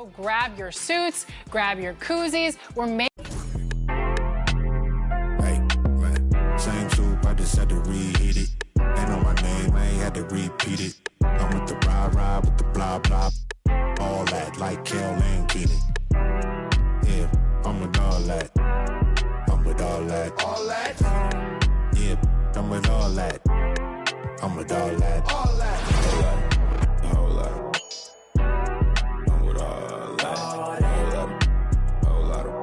Grab your suits, grab your koozies. We're making. Hey, man, same soup, I just had to reheat it. Ain't know my name, I ain't had to repeat it. I'm with the ride with the blah blah. All that, like Kel and Keenan. Yeah, I'm with all that. I'm with all that. All that? Yeah, I'm with all that. I'm with all that. All that. Whole lot. I'm with all that. Whole lot of.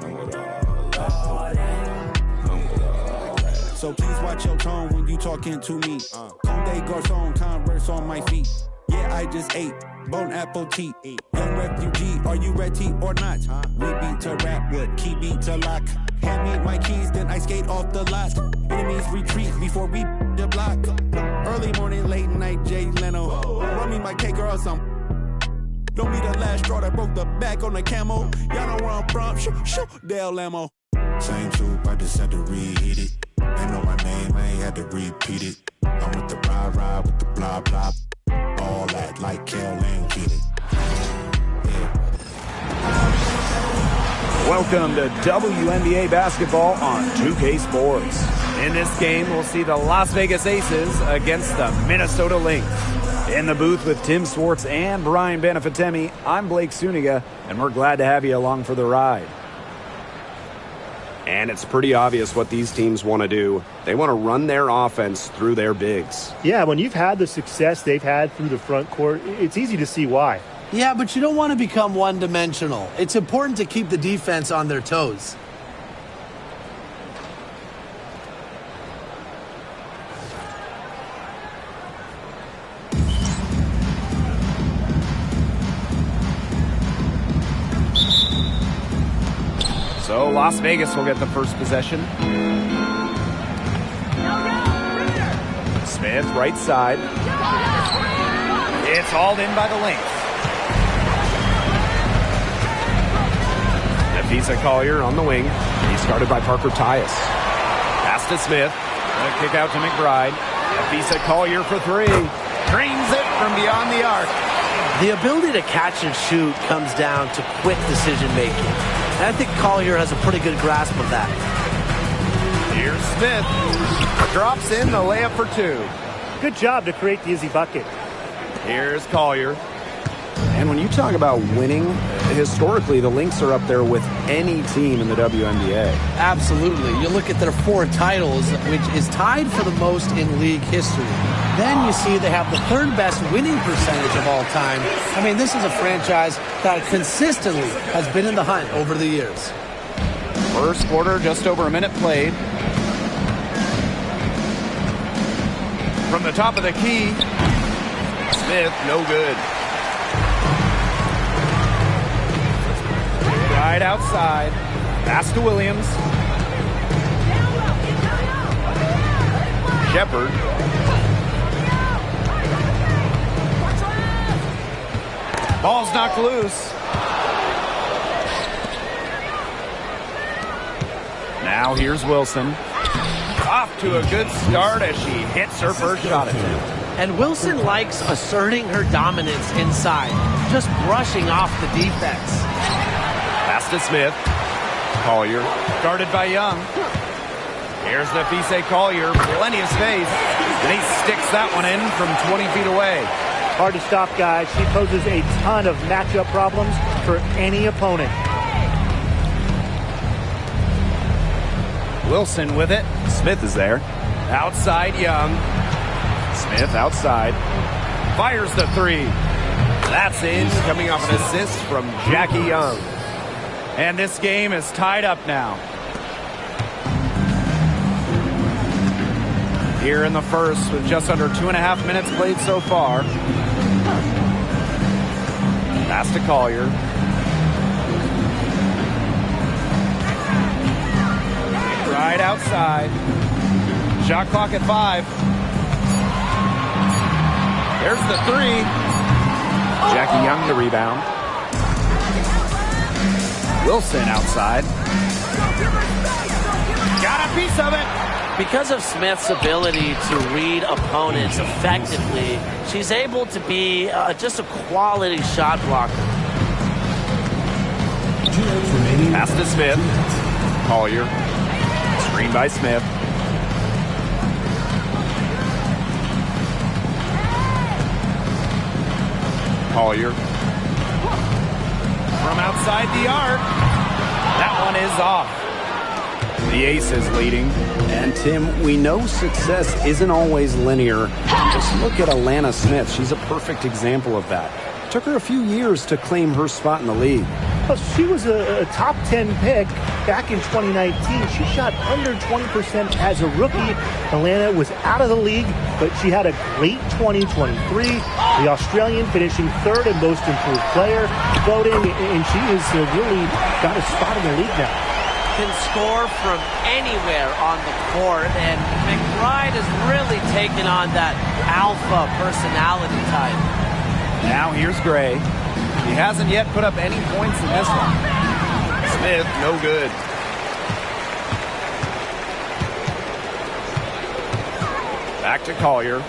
I'm with all that. I'm with all that. So please watch your tone when you talking to me. Conde Garçon, Converse on my feet. Yeah, I just ate Bon appetit. Young refugee, are you ready or not? We beat to rap with key beat to lock. Hand me my keys, then I skate off the lot. Enemies retreat before we the block. Early morning, late night, Jay Leno. Run me my cake or some. Don't be the last straw that broke the back on the camo. Y'all know where I'm from. Shoo, Dale Lamo. Same soup, I just had to reheat it. Ain't know my name, I ain't had to repeat it. I'm with the ride with the blah blah. All that, like Kel and Keenan. Welcome to WNBA basketball on 2K Sports. In this game, we'll see the Las Vegas Aces against the Minnesota Lynx. In the booth with Tim Swartz and Brian Benefatemi, I'm Blake Suniga, and we're glad to have you along for the ride. And it's pretty obvious what these teams want to do. They want to run their offense through their bigs. Yeah, when you've had the success they've had through the front court, it's easy to see why. Yeah, but you don't want to become one-dimensional. It's important to keep the defense on their toes. So Las Vegas will get the first possession. Smith, right side. It's hauled in by the Lynx. Nafisa Collier on the wing. He's guarded by Parker Tyus. Pass to Smith. A kick out to McBride. Nafisa Collier for three. Drains it from beyond the arc. The ability to catch and shoot comes down to quick decision-making. And I think Collier has a pretty good grasp of that. Here's Smith. Drops in the layup for two. Good job to create the easy bucket. Here's Collier. And when you talk about winning, historically, the Lynx are up there with any team in the WNBA. Absolutely. You look at their 4 titles, which is tied for the most in league history. Then you see they have the 3rd best winning percentage of all time. I mean, this is a franchise that consistently has been in the hunt over the years. First quarter, just over a minute played. From the top of the key, Smith, no good. Right outside. Pass to Williams. Shepard. Ball's knocked loose. Now here's Wilson. Off to a good start as she hits her first shot attempt. And Wilson likes asserting her dominance inside, just brushing off the defense. Pass to Smith. Collier. Guarded by Young. Here's Nafisa Collier. Plenty of space. And he sticks that one in from 20 feet away. Hard to stop, guys. She poses a ton of matchup problems for any opponent. Wilson with it. Smith is there. Outside Young. Smith outside. Fires the three. That's in. Coming off an assist from Jackie Young. And this game is tied up now. Here in the first with just under 2.5 minutes played so far. Pass to Collier. Right outside. Shot clock at 5. There's the three. Jackie Young to rebound. Wilson outside. Got a piece of it. Because of Smith's ability to read opponents effectively, she's able to be just a quality shot blocker. Pass to Smith. Collier. Screen by Smith. Collier. From outside the arc. That one is off. The Aces leading. And Tim, we know success isn't always linear. Just look at Alana Smith. She's a perfect example of that. Took her a few years to claim her spot in the league. Well, she was a top 10 pick back in 2019. She shot under 20% as a rookie. Alana was out of the league, but she had a great 2023. The Australian finishing third in most improved player voting, and she has really got a spot in the league now. Can score from anywhere on the court, and McBride has really taken on that alpha personality type. Now here's Gray. He hasn't yet put up any points in this one. Smith, no good. Back to Collier.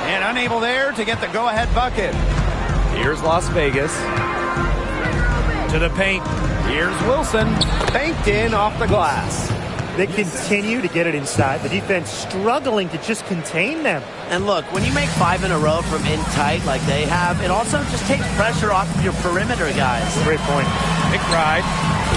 And unable there to get the go-ahead bucket. Here's Las Vegas. To the paint. Here's Wilson. Banked in off the glass. They continue to get it inside. The defense struggling to just contain them. And look, when you make 5 in a row from in tight like they have, it also just takes pressure off of your perimeter guys. Great point. McBride.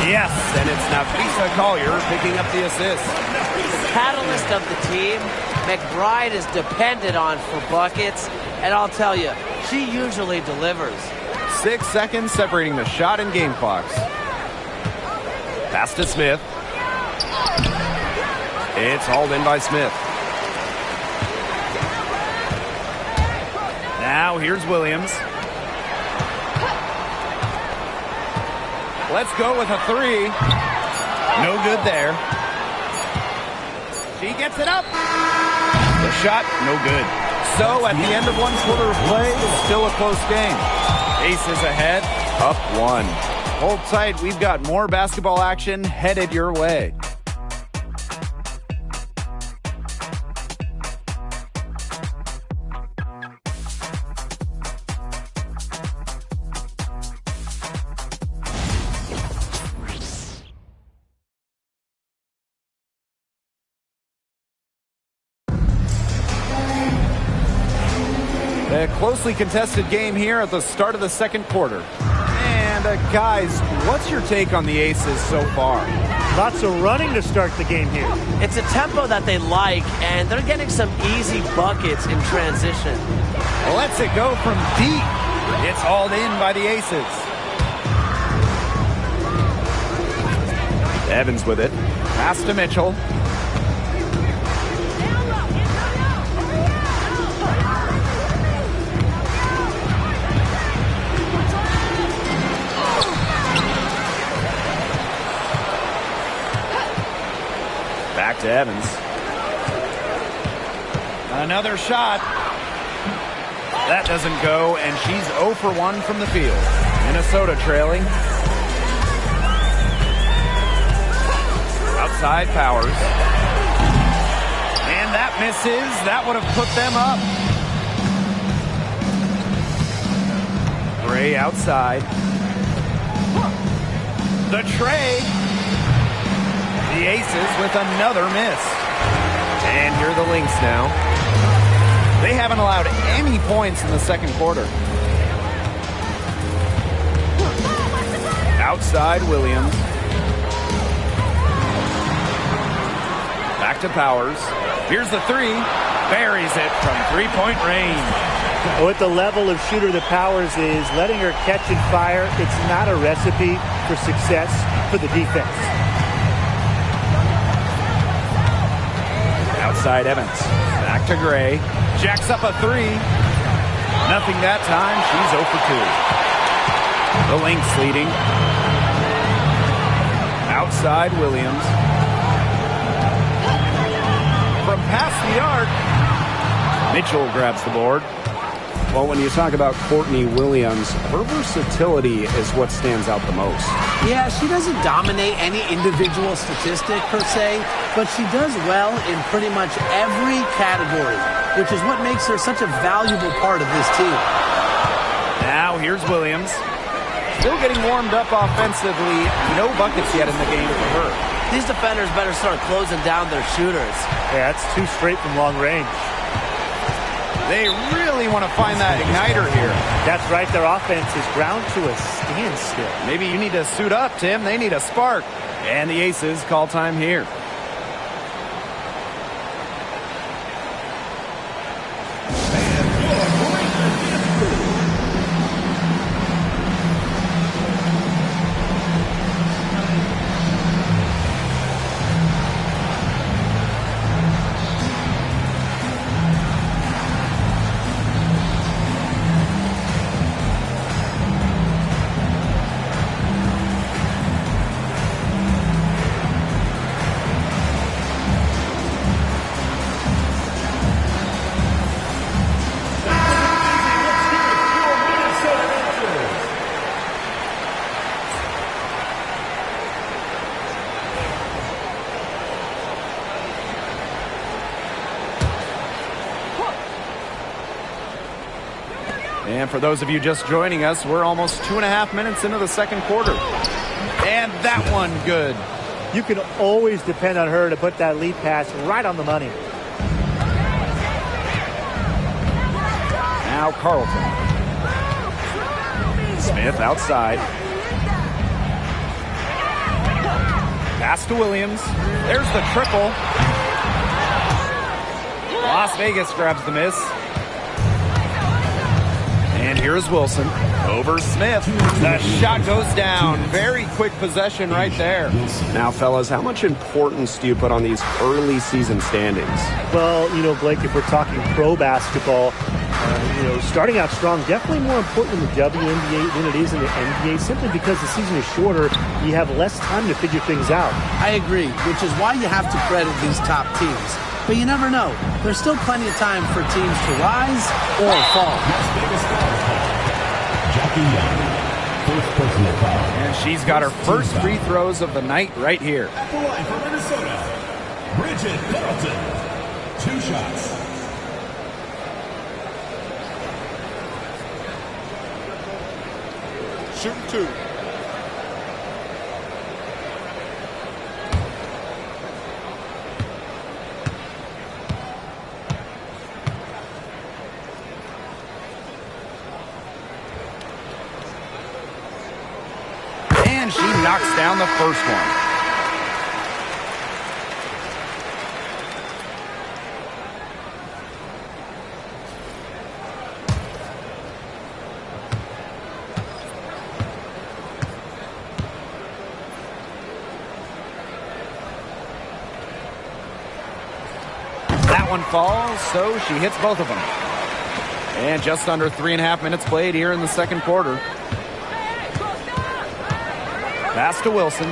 Yes, and it's Nafisa Collier picking up the assist. The catalyst of the team, McBride is depended on for buckets, and I'll tell you, she usually delivers. 6 seconds separating the shot and game clocks. Pass to Smith. It's hauled in by Smith. Now here's Williams. Let's go with a 3. No good there. She gets it up. The shot, no good. So at the end of 1 quarter of play, it's still a close game. Aces ahead, up 1. Hold tight, we've got more basketball action headed your way. A closely contested game here at the start of the second quarter. And guys, what's your take on the Aces so far? Lots of running to start the game here. It's a tempo that they like, and they're getting some easy buckets in transition. Lets it go from deep. It's hauled in by the Aces. Evans with it. Pass to Mitchell. Back to Evans. Another shot. That doesn't go, and she's 0 for 1 from the field. Minnesota trailing. Outside Powers. And that misses. That would have put them up. Gray outside. The tray. The Aces with another miss. And here are the Lynx now. They haven't allowed any points in the second quarter. Outside Williams. Back to Powers. Here's the 3. Buries it from 3-point range. With the level of shooter that Powers is, letting her catch and fire, it's not a recipe for success for the defense. Outside Evans. Back to Gray. Jacks up a 3. Nothing that time. She's 0 for 2. The Lynx leading. Outside Williams. From past the arc. Mitchell grabs the board. Well, when you talk about Courtney Williams, her versatility is what stands out the most. Yeah, she doesn't dominate any individual statistic per se, but she does well in pretty much every category, which is what makes her such a valuable part of this team. Now here's Williams. Still getting warmed up offensively. No buckets yet in the game for her. These defenders better start closing down their shooters. Yeah, that's 2 straight from long range. They really want to find that igniter here. That's right. Their offense is ground to a standstill. Maybe you need to suit up, Tim. They need a spark. And the Aces call time here. And for those of you just joining us, we're almost 2.5 minutes into the second quarter. And that one good. You can always depend on her to put that lead pass right on the money. Now Carlton. Smith outside. Pass to Williams. There's the triple. Las Vegas grabs the miss. And here's Wilson over Smith. The shot goes down. Very quick possession right there. Now, fellas, how much importance do you put on these early season standings? Well, Blake, if we're talking pro basketball, starting out strong, definitely more important in the WNBA than it is in the NBA, simply because the season is shorter. You have less time to figure things out. I agree, which is why you have to credit these top teams. But you never know. There's still plenty of time for teams to rise or fall. And she's got her first free throws of the night right here. At the line for Minnesota, Bridget Carlton. 2 shots. Shooting 2. And she knocks down the first one. That one falls, so she hits both of them. And just under 3.5 minutes played here in the second quarter. Pass to Wilson.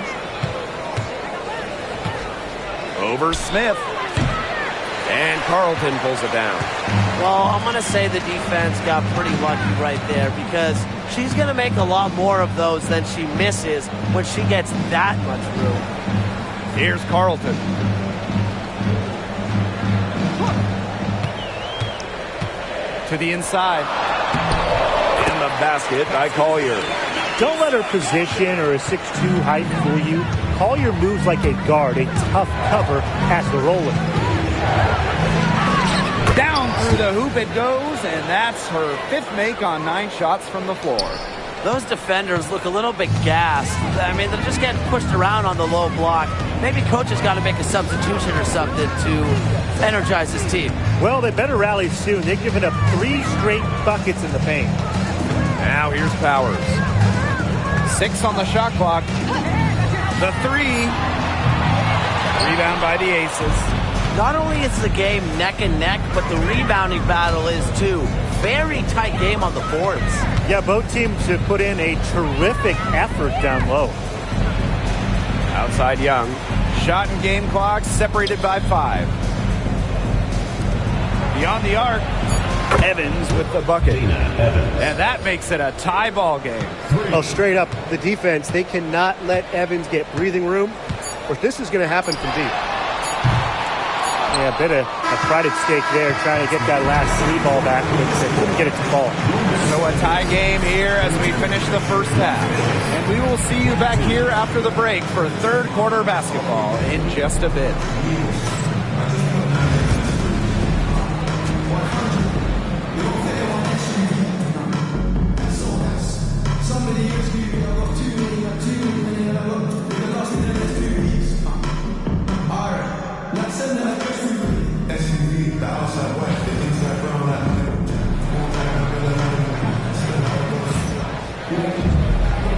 Over Smith. And Carlton pulls it down. Well, I'm going to say the defense got pretty lucky right there because she's going to make a lot more of those than she misses when she gets that much room. Here's Carlton. To the inside. In the basket by Collier. Don't let her position or a 6'2" height fool you. Collier moves like a guard, a tough cover as the roller. Down through the hoop it goes, and that's her 5th make on 9 shots from the floor. Those defenders look a little bit gassed. I mean, they're just getting pushed around on the low block. Maybe coach has got to make a substitution or something to energize his team. Well, they better rally soon. They've given up 3 straight buckets in the paint. Now here's Powers. 6 on the shot clock. The 3. Rebound by the Aces. Not only is the game neck and neck, but the rebounding battle is too. Very tight game on the boards. Yeah, both teams have put in a terrific effort down low. Outside Young. Shot and game clock separated by 5. Beyond the arc. Evans with the bucket. And that makes it a tie ball game. Oh, straight up, the defense, they cannot let Evans get breathing room, or this is going to happen from deep. Yeah, a bit of a pride at stake there, trying to get that last three ball back, but they couldn't get it to fall. So a tie game here as we finish the first half. And we will see you back here after the break for third quarter basketball in just a bit.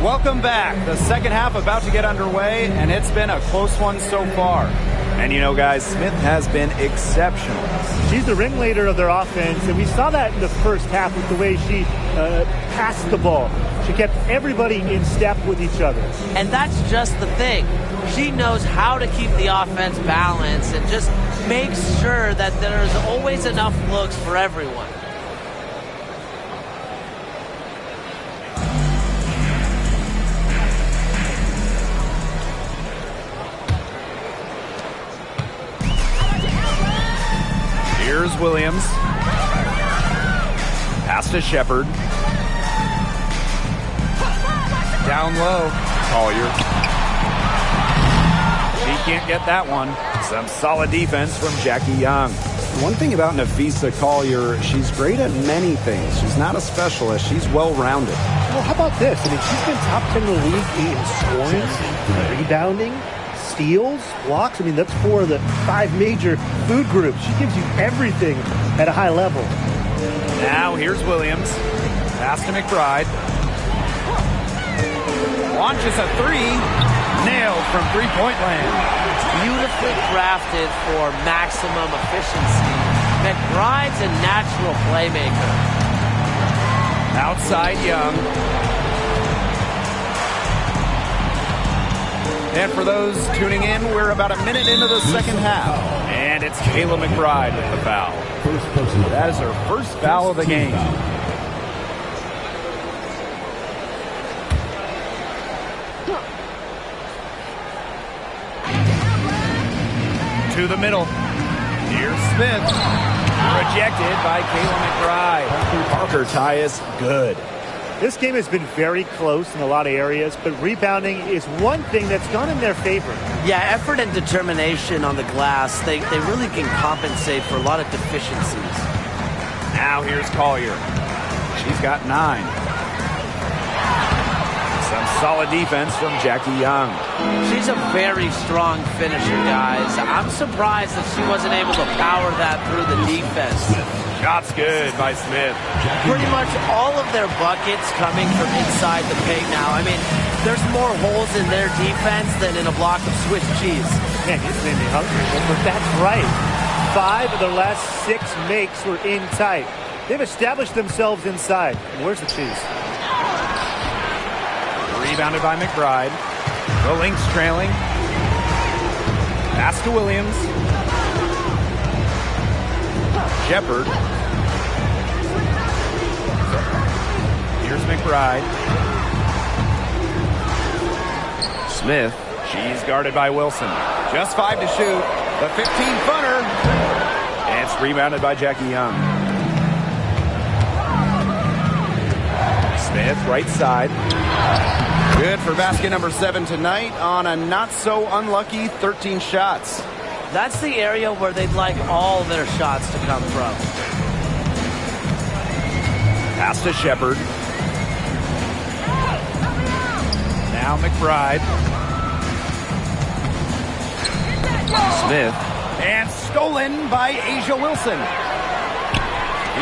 Welcome back. The second half about to get underway, and it's been a close one so far. And you know, guys, Smith has been exceptional. She's the ringleader of their offense, and we saw that in the first half with the way she passed the ball. She kept everybody in step with each other. And that's just the thing. She knows how to keep the offense balanced and just makes sure that there's always enough looks for everyone. Here's Williams. Pass to Shepard. Down low. Collier. She can't get that one. Some solid defense from Jackie Young. One thing about Nafisa Collier, she's great at many things. She's not a specialist. She's well-rounded. Well, how about this? I mean, she's been top 10 in the league in scoring, rebounding, steals, blocks. I mean, that's four of the five major food groups. She gives you everything at a high level. Now here's Williams. Pass to McBride. Launches a three. Nailed from three-point land. Beautifully crafted for maximum efficiency. McBride's a natural playmaker. Outside Young. And for those tuning in, we're about a minute into the second half. And it's Kayla McBride with the foul. That is her first foul of the game. To the middle. Here's Smith. Rejected by Kayla McBride. Parker Tyus, good. This game has been very close in a lot of areas, but rebounding is one thing that's gone in their favor. Yeah, effort and determination on the glass, they really can compensate for a lot of deficiencies. Now here's Collier. She's got 9. Some solid defense from Jackie Young. She's a very strong finisher, guys. I'm surprised that she wasn't able to power that through the defense. Shot's good by Smith. Pretty much all of their buckets coming from inside the paint now. I mean, there's more holes in their defense than in a block of Swiss cheese. Man, it's made me hungry, but that's right. 5 of the last 6 makes were in tight. They've established themselves inside. And where's the cheese? Rebounded by McBride. The Lynx trailing. Pass to Williams. Shepard. Here's McBride. Smith. She's guarded by Wilson. Just 5 to shoot. The 15-footer. And it's rebounded by Jackie Young. Smith, right side. Good for basket number 7 tonight on a not-so-unlucky 13 shots. That's the area where they'd like all their shots to come from. Pass to Shepard. Now McBride. Smith. And stolen by Asia Wilson.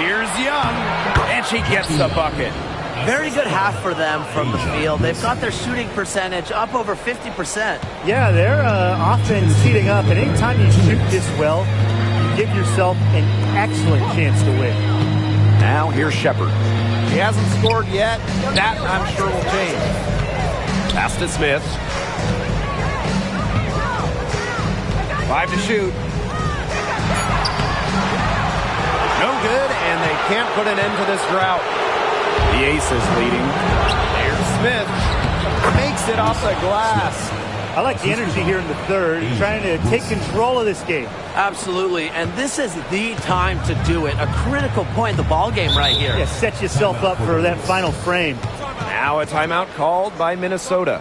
Here's Young. And she gets the bucket. Very good half for them from the field. They've got their shooting percentage up over 50%. Yeah, their offense heating up, and anytime you shoot this well, you give yourself an excellent chance to win. Now here's Shepard. She hasn't scored yet. That, I'm sure, will change. Pass to Smith. 5 to shoot. No good, and they can't put an end to this drought. The Aces leading. There's Smith. Makes it off the glass. I like the energy here in the third, trying to take control of this game. Absolutely, and this is the time to do it. A critical point in the ball game right here. Yeah, set yourself up for that final frame. Now a timeout called by Minnesota.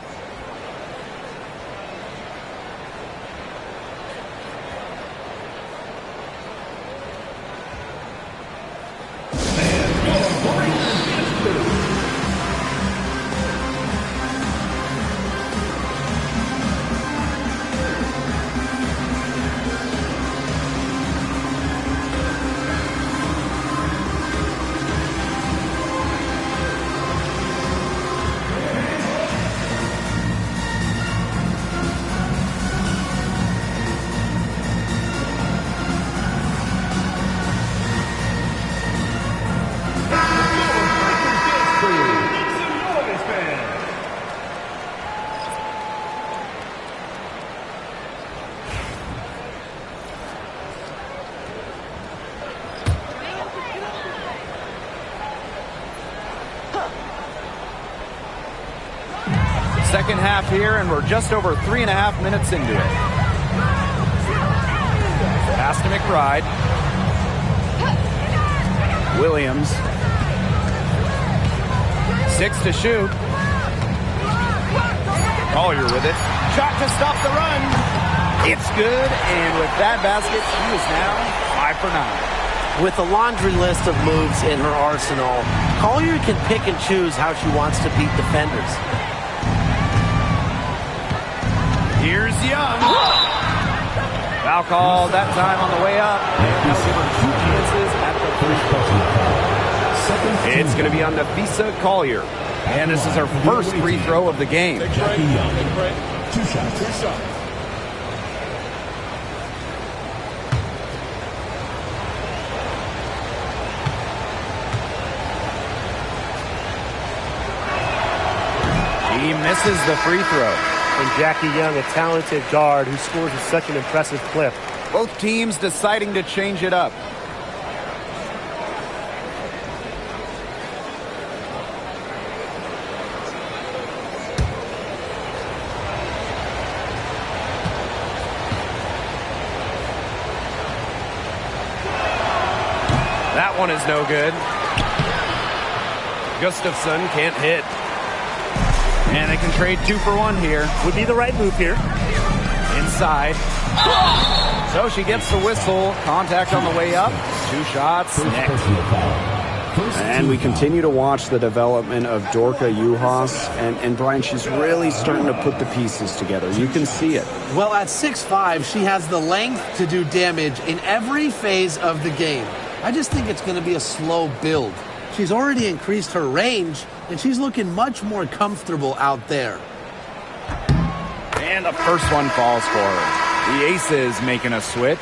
Second half here, and we're just over 3.5 minutes into it. Pass to McBride. Williams. 6 to shoot. Collier with it. Shot to stop the run. It's good, and with that basket, she is now 5 for 9. With a laundry list of moves in her arsenal, Collier can pick and choose how she wants to beat defenders. Here's Young. Foul called that time on the way up. And that'll give her 2 chances at the free throw. It's going to be on Nafisa Collier. And this is her first free throw of the game. Jackie Young. 2 shots. He misses the free throw. And Jackie Young, a talented guard who scores at such an impressive clip. Both teams deciding to change it up. That one is no good. Gustafson can't hit. And they can trade 2 for 1 here. Would be the right move here. Inside. So she gets the whistle. Contact on the way up. 2 shots. Next. And we continue to watch the development of Dorka Juhas. And Brian, she's really starting to put the pieces together. You can see it. Well, at 6'5", she has the length to do damage in every phase of the game. I just think it's going to be a slow build. She's already increased her range, and she's looking much more comfortable out there. And the first one falls for her. The Aces making a switch.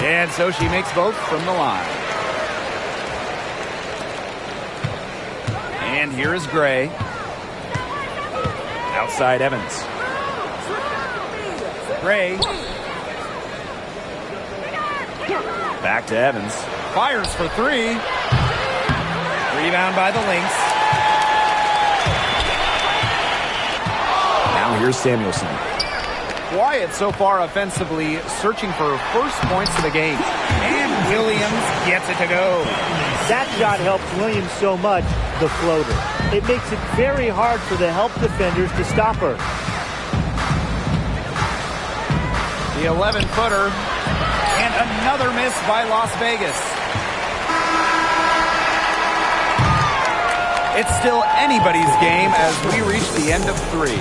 And so she makes both from the line. And here is Gray. Outside Evans. Gray. Back to Evans. Fires for 3. Rebound by the Lynx. Now here's Samuelson. Quiet so far offensively, searching for her first points of the game. And Williams gets it to go. That shot helps Williams so much, the floater. It makes it very hard for the help defenders to stop her. The 11-footer. And another miss by Las Vegas. It's still anybody's game as we reach the end of 3.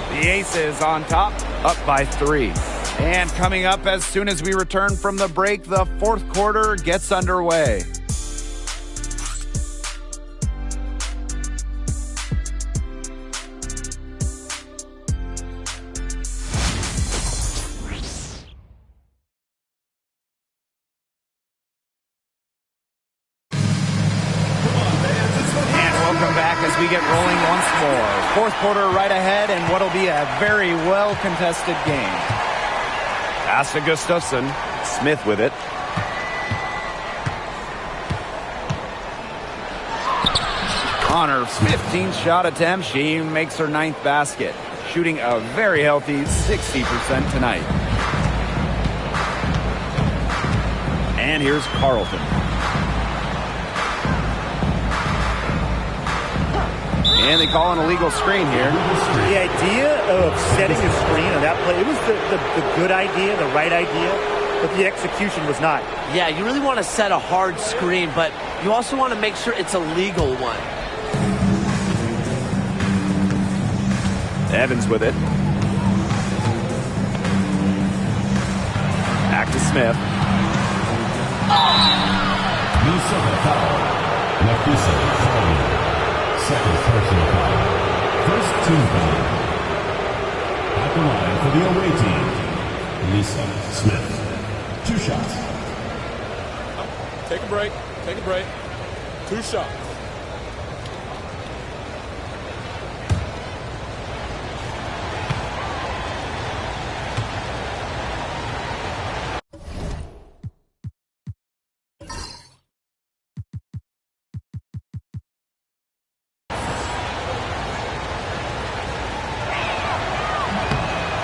The Aces on top, up by 3. And coming up as soon as we return from the break, the 4th quarter gets underway. we get rolling once more. Fourth quarter right ahead, and what'll be a very well-contested game. Pass to Gustafson. Smith with it. On her 15th shot attempt, she makes her 9th basket, shooting a very healthy 60% tonight. And here's Carlton. And they call an illegal screen here. The idea of setting a screen on that play, it was the good idea, the right idea, but the execution was not. Yeah, you really want to set a hard screen, but you also want to make sure it's a legal one. Evans with it. Back to Smith. Minnesota foul. Nakusa foul. Second personal foul. First team foul. At the line for the away team, Lisa Smith. 2 shots. Take a break. Take a break. 2 shots.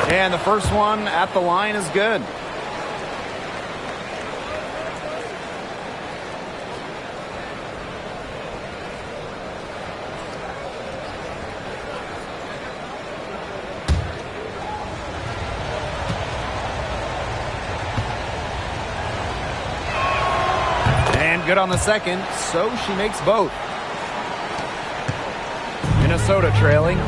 And the first one at the line is good. And good on the second, so she makes both. Minnesota trailing.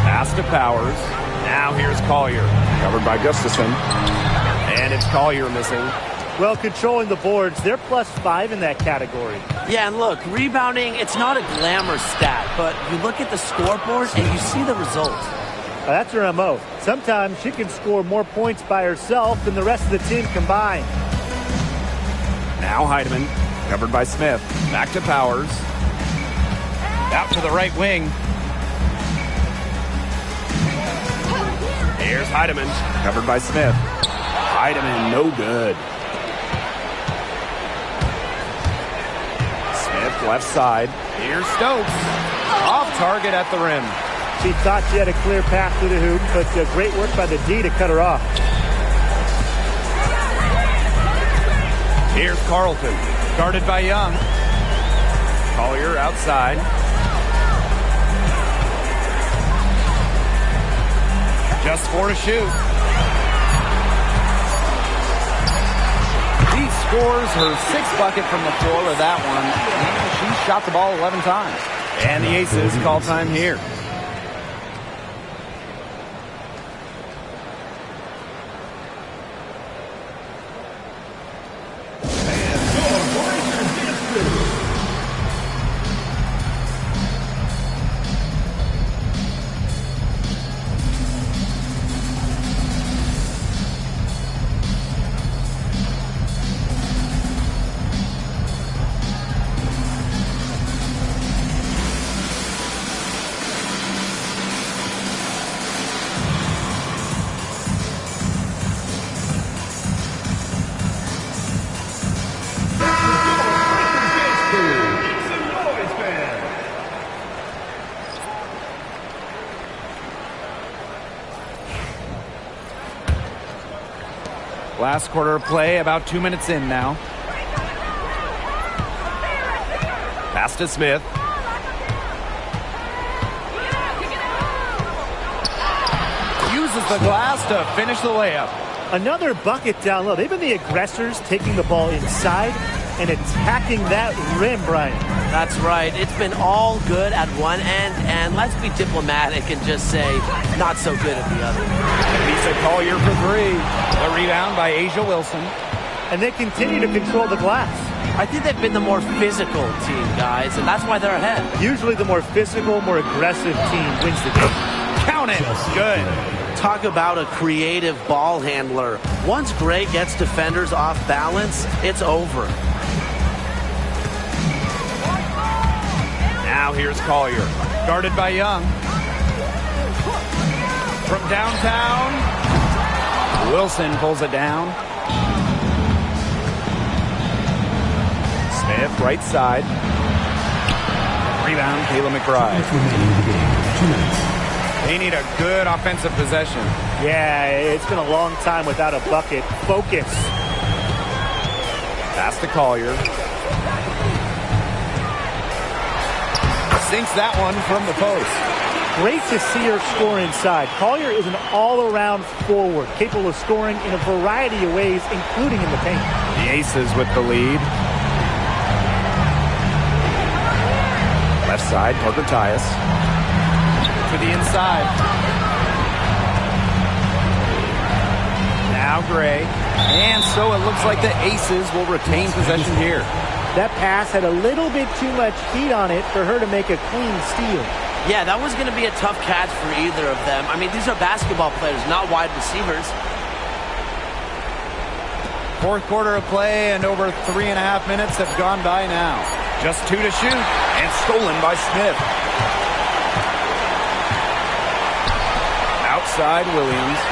Pass to Powers. Now here's Collier. Covered by Gustafson. And it's Collier missing. Well, controlling the boards. They're +5 in that category. Yeah, and look, rebounding, it's not a glamour stat, but you look at the scoreboard and you see the result. That's her MO. Sometimes she can score more points by herself than the rest of the team combined. Now Heidemann. Covered by Smith. Back to Powers. Out to the right wing. Here's Heidemann, covered by Smith. Heidemann, no good. Smith, left side. Here's Stokes. Off target at the rim. She thought she had a clear path to the hoop, but great work by the D to cut her off. Here's Carlton, guarded by Young. Collier outside. Just 4 to shoot. She scores her 6th bucket from the floor with that one. And she shot the ball 11 times. And the Aces call time here. Last quarter of play, about 2 minutes in now. Pass to Smith. Uses the glass to finish the layup. Another bucket down low. They've been the aggressors, taking the ball inside and attacking that rim, Brian. That's right. It's been all good at one end, and let's be diplomatic and just say not so good at the other. Lisa Collier for 3. A rebound by Asia Wilson. And they continue to control the glass. I think they've been the more physical team, guys, and that's why they're ahead. Usually the more physical, more aggressive team wins the game. Count it. Good. Talk about a creative ball handler. Once Gray gets defenders off balance, it's over. Now here's Collier, guarded by Young. From downtown, Wilson pulls it down. Smith, right side. Rebound, Kayla McBride. They need a good offensive possession. Yeah, it's been a long time without a bucket. Focus. Pass to Collier. Sinks that one from the post. Great to see her score inside. Collier is an all-around forward, capable of scoring in a variety of ways, including in the paint. The Aces with the lead. Left side, Parker Tyus. To the inside. Now Gray. And so it looks like the Aces will retain possession here. That pass had a little bit too much heat on it for her to make a clean steal. Yeah, that was going to be a tough catch for either of them. I mean, these are basketball players, not wide receivers. Fourth quarter of play and over 3.5 minutes have gone by now. Just 2 to shoot and stolen by Smith. Outside Williams.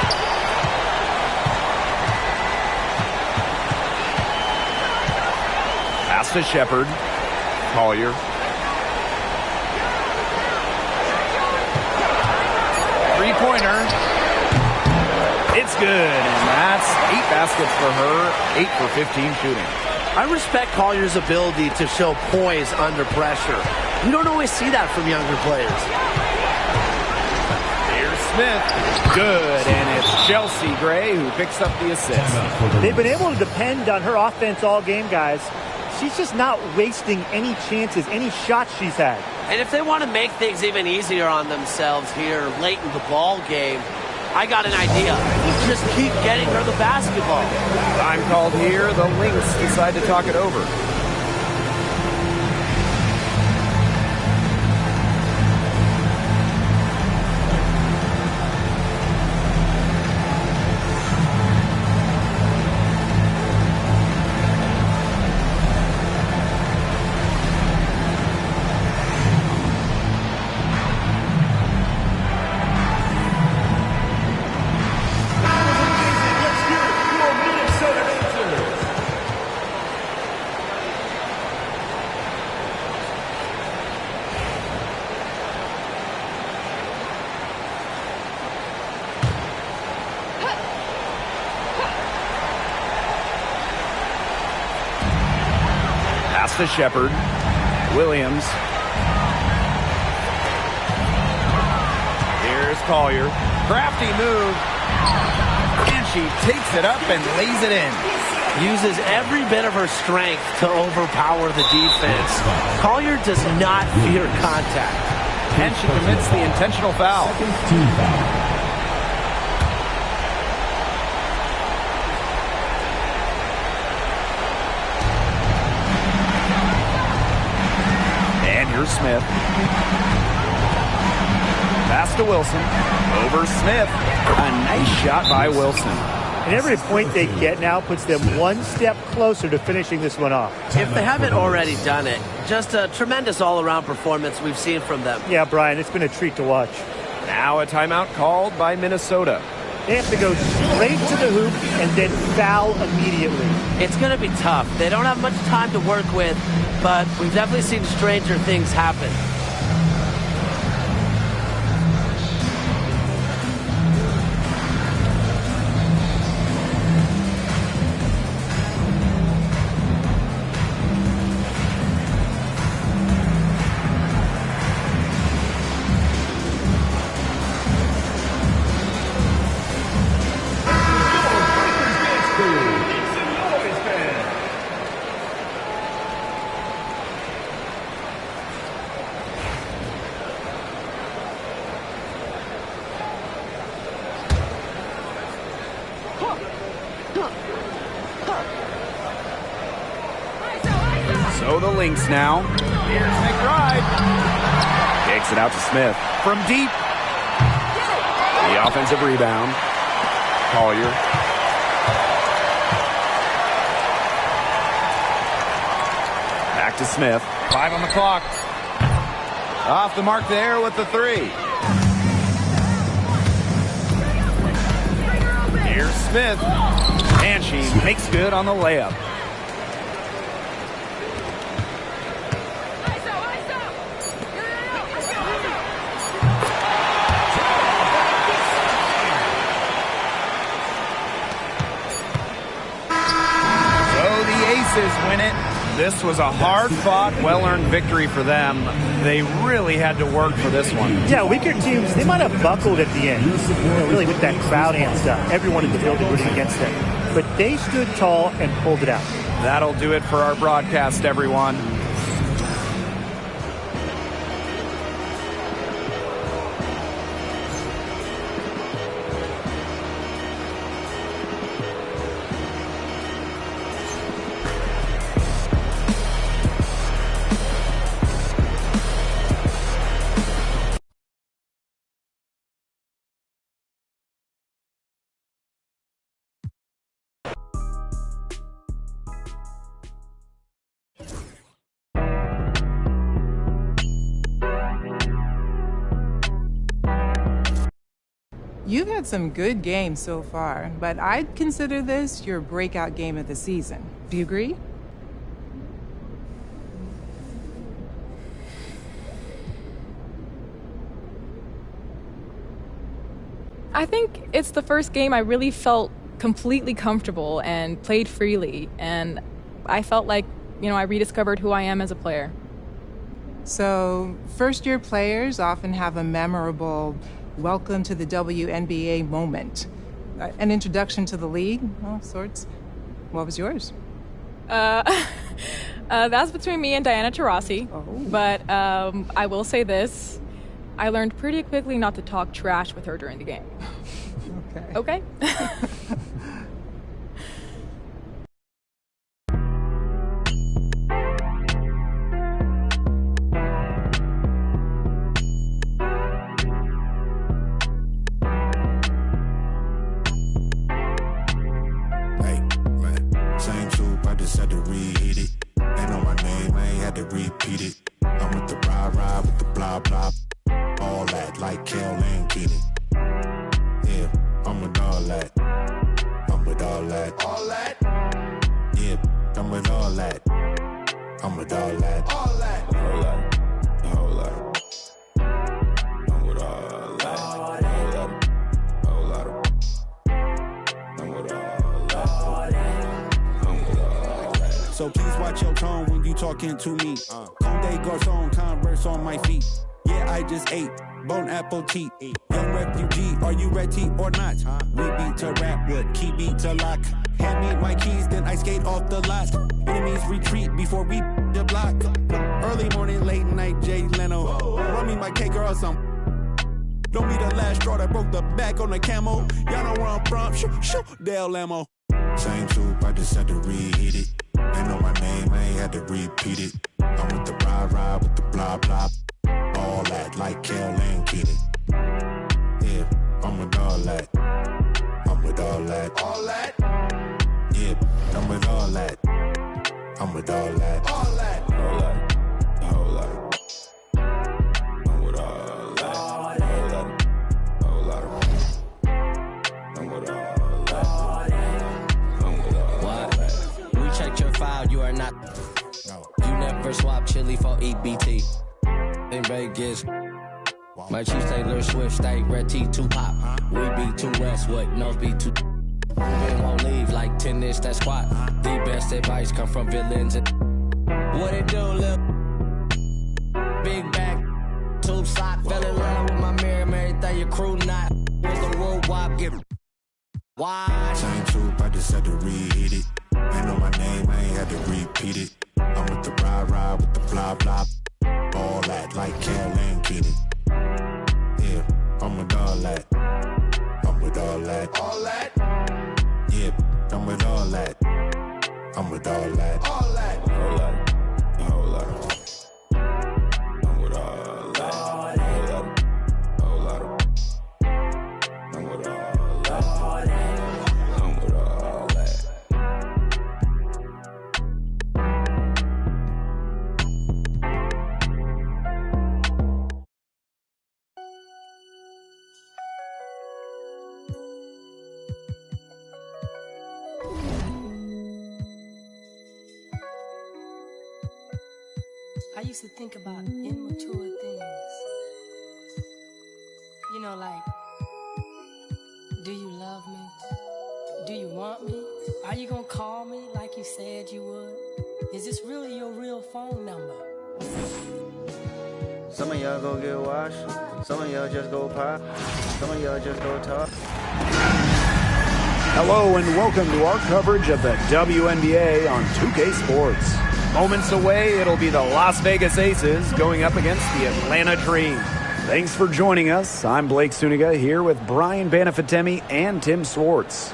Pass to Shepard. Collier. Three-pointer. It's good, and that's 8 baskets for her, 8 for 15 shooting. I respect Collier's ability to show poise under pressure. You don't always see that from younger players. Here's Smith. Good, and it's Chelsea Gray who picks up the assist. They've been able to depend on her offense all game, guys. She's just not wasting any chances, any shots she's had. And if they want to make things even easier on themselves here late in the ball game, I got an idea. Just keep getting her the basketball. Time called here. The Lynx decide to talk it over. To Shepard. Williams. Here's Collier. Crafty move. And she takes it up and lays it in. Uses every bit of her strength to overpower the defense. Collier does not fear contact. And she commits the intentional foul. Team foul. Here's Smith. Pass to Wilson. Over Smith. A nice shot by Wilson. And every point they get now puts them one step closer to finishing this one off. If they haven't already done it, just a tremendous all-around performance we've seen from them. Yeah, Brian, it's been a treat to watch. Now a timeout called by Minnesota. They have to go straight to the hoop and then foul immediately. It's going to be tough. They don't have much time to work with, but we've definitely seen stranger things happen. So the Lynx now. Here's McBride. Takes it out to Smith. From deep. The offensive rebound. Collier. Back to Smith. 5 on the clock. Off the mark there with the three. Here's Smith. And she makes good on the layup. So the Aces win it. This was a hard-fought, well-earned victory for them. They really had to work for this one. Yeah, weaker teams, they might have buckled at the end. Really with that crowd amped up. Everyone in the building rooting against them. But they stood tall and pulled it out. That'll do it for our broadcast, everyone. You've had some good games so far, but I'd consider this your breakout game of the season. Do you agree? I think it's the first game I really felt completely comfortable and played freely, and I felt like, I rediscovered who I am as a player. So, first-year players often have a memorable welcome to the WNBA moment. An introduction to the league, of sorts. What was yours? That's between me and Diana Taurasi. Oh. But I will say this. I learned pretty quickly not to talk trash with her during the game. Okay. Same troop, I just had to reheat it. Ain't know my name, I ain't had to repeat it. I'm with the ride with the blah blah. All that, like Kel and Keenan. Yeah, I'm with all that. I'm with all that. All that? Yeah, I'm with all that. I'm with all that. All that. All that. All that. I'm with all that. All that. All that. I'm with all that. So please watch your tone when you talking to me. Conde Garçon, Converse on my feet. Yeah, I just ate bone apple tea. Young refugee, are you ready or not? We beat to rap with key beat to lock. Hand me my keys, then I skate off the lot. Enemies retreat before we the block. Early morning, late night, Jay Leno. Run me my cake or some. Don't be the last straw that broke the back on the camel. Y'all know where I'm from. Shoo, Dale Lamo. Same troop, I just had to reheat it. Ain't know my name, I ain't had to repeat it. I'm with the ride with the blah blah. All that, like Kel and Keenan. Yeah, I'm with all that. I'm with all that. All that? Yeah, I'm with all that. I'm with all that. All that. All that. All that. I'm with all that. All that. All that. I'm with all that. I'm with all that. We checked your file, you are not. No. You never swap chili for EBT. In Vegas, my Chiefs Taylor Swift stay red T too pop. We be too Westwood, nose be too. Men won't leave like tennis that squat. The best advice come from villains. What it do, lil? Big back, tube sock, fell in love with my mirror, everything your crew not. Was the road wop get? Why? Same troop, I just had to reheat it. Ain't know my name, I ain't had to repeat it. I'm with the ride with the blah blah. All that, like Kel and Keenan. Yeah, I'm with all that. I'm with all that. All that? Yeah, I'm with all that. I'm with all that. All that. All that. All that. I'm with all that. All that. All that. I'm with all that. I'm with all that. used to think about immature things. You know, like, do you love me? Do you want me? Are you gonna call me like you said you would? Is this really your real phone number? Some of y'all go get washed. Some of y'all just go pop. Some of y'all just go talk. Hello and welcome to our coverage of the WNBA on 2K Sports. Moments away, it'll be the Las Vegas Aces going up against the Atlanta Dream. Thanks for joining us. I'm Blake Suniga here with Brian Banafitemi and Tim Swartz.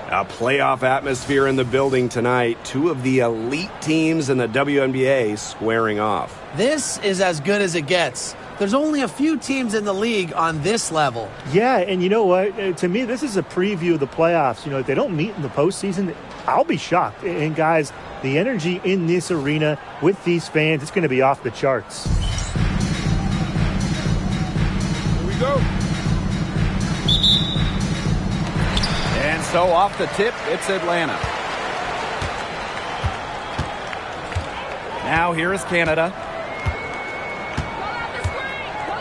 A playoff atmosphere in the building tonight. Two of the elite teams in the WNBA squaring off. This is as good as it gets. There's only a few teams in the league on this level. Yeah, and you know what? To me, this is a preview of the playoffs. You know, if they don't meet in the postseason, I'll be shocked. And guys, the energy in this arena with these fans, it's going to be off the charts. Here we go. And so off the tip, it's Atlanta. Now here is Canada.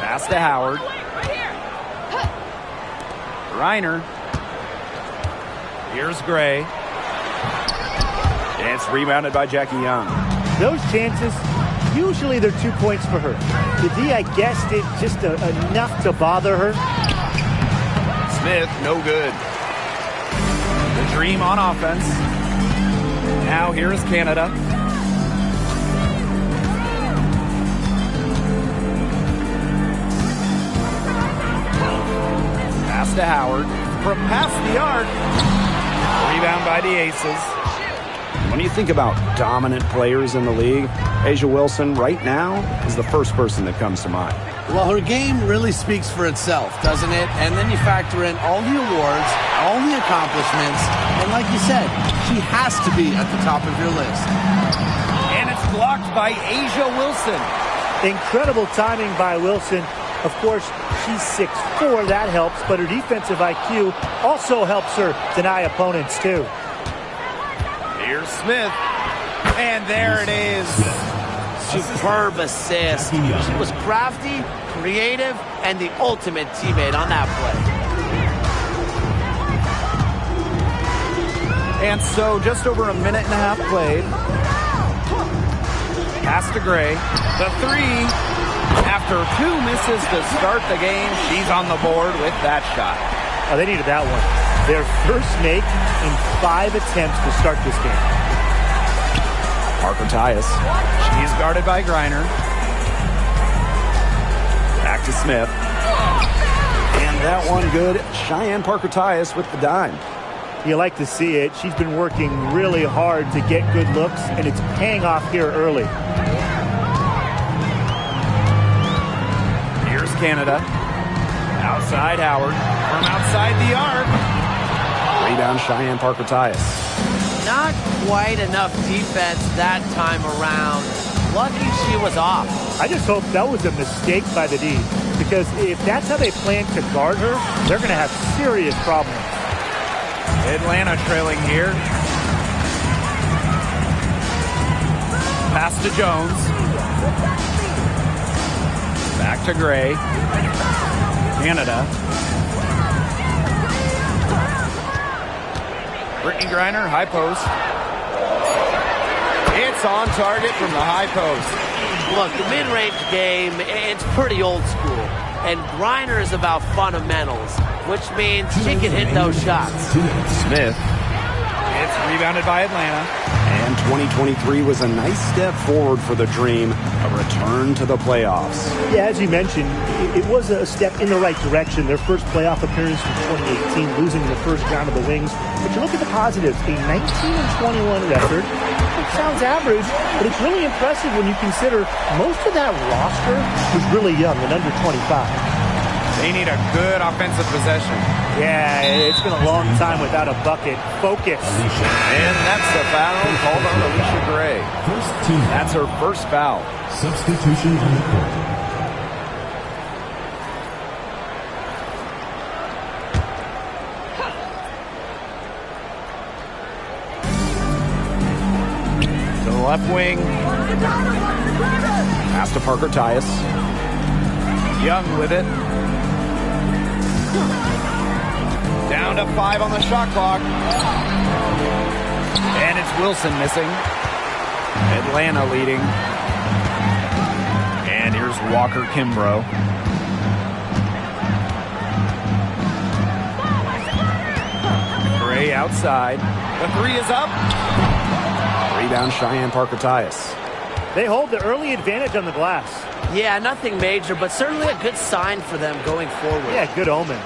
Pass to Howard. Reiner. Here's Gray. And it's rebounded by Jackie Young. Those chances, usually they're 2 points for her. The D, I guess, did just enough to bother her. Smith, no good. The Dream on offense. Now here is Canada. Pass to Howard. From past the arc. Rebound by the Aces. When you think about dominant players in the league, A'ja Wilson right now is the first person that comes to mind. Well, her game really speaks for itself, doesn't it? And then you factor in all the awards, all the accomplishments, and like you said, she has to be at the top of your list. And it's blocked by A'ja Wilson. Incredible timing by Wilson. Of course, she's 6'4", that helps, but her defensive IQ also helps her deny opponents, too. Here's Smith, and there it is. Superb assist. She was crafty, creative, and the ultimate teammate on that play. And so just over a minute and a half played. Pass to Gray. The three. After two misses to start the game, she's on the board with that shot. Oh, they needed that one. Their first make in 5 attempts to start this game. Parker Tyus. She's guarded by Griner. Back to Smith. And that one good. Cheyenne Parker Tyus with the dime. You like to see it. She's been working really hard to get good looks, and it's paying off here early. Here's Canada. Outside Howard. From outside the arc. Rebound Cheyenne Parker Tyus. Not quite enough defense that time around. Lucky she was off. I just hope that was a mistake by the D, because if that's how they plan to guard her, they're going to have serious problems. Atlanta trailing here. Pass to Jones. Back to Gray. Canada. Brittany Griner, high post. It's on target from the high post. Look, the mid-range game, it's pretty old school. And Griner is about fundamentals, which means she can hit those shots. Smith. It's rebounded by Atlanta. And 2023 was a nice step forward for the Dream, a return to the playoffs. Yeah, as you mentioned, it was a step in the right direction. Their first playoff appearance from 2018, losing in the first round of the Wings. But you look at the positives, a 19-21 record. It sounds average, but it's really impressive when you consider most of that roster was really young and under 25. They need a good offensive possession. Yeah, it's been a long time without a bucket. Focus. And that's the foul called on Alicia Gray. That's her first foul. Substitution on the court. To the left wing. Pass to Parker Tyus. Young with it. Down to 5 on the shot clock. And it's Wilson missing. Atlanta leading. And here's Walker Kimbrough. Gray outside. The 3 is up. Rebound Cheyenne Parker Tyus. They hold the early advantage on the glass. Yeah, nothing major, but certainly a good sign for them going forward. Yeah, good omen.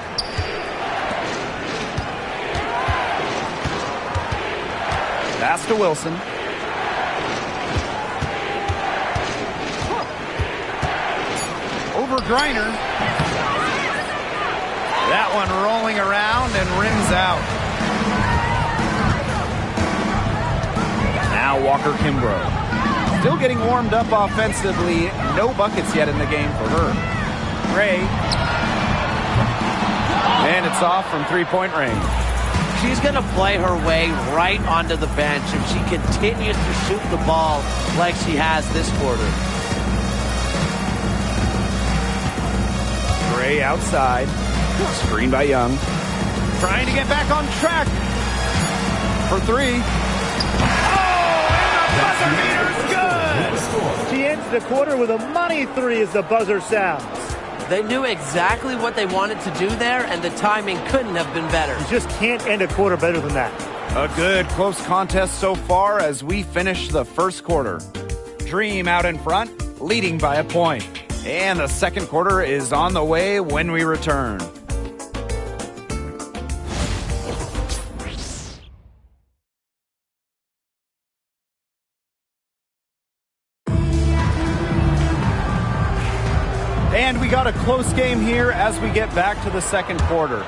Pass to Wilson. Over Griner. That one rolling around and rims out. Now Walker Kimbrough. Still getting warmed up offensively. No buckets yet in the game for her. Gray. And it's off from three-point range. She's going to play her way right onto the bench if she continues to shoot the ball like she has this quarter. Gray outside. Screen by Young. Trying to get back on track for 3. She ends the quarter with a money 3 as the buzzer sounds. They knew exactly what they wanted to do there, and the timing couldn't have been better. You just can't end a quarter better than that. A good close contest so far as we finish the first quarter. Dream out in front, leading by a point. And the second quarter is on the way when we return. And we got a close game here as we get back to the second quarter.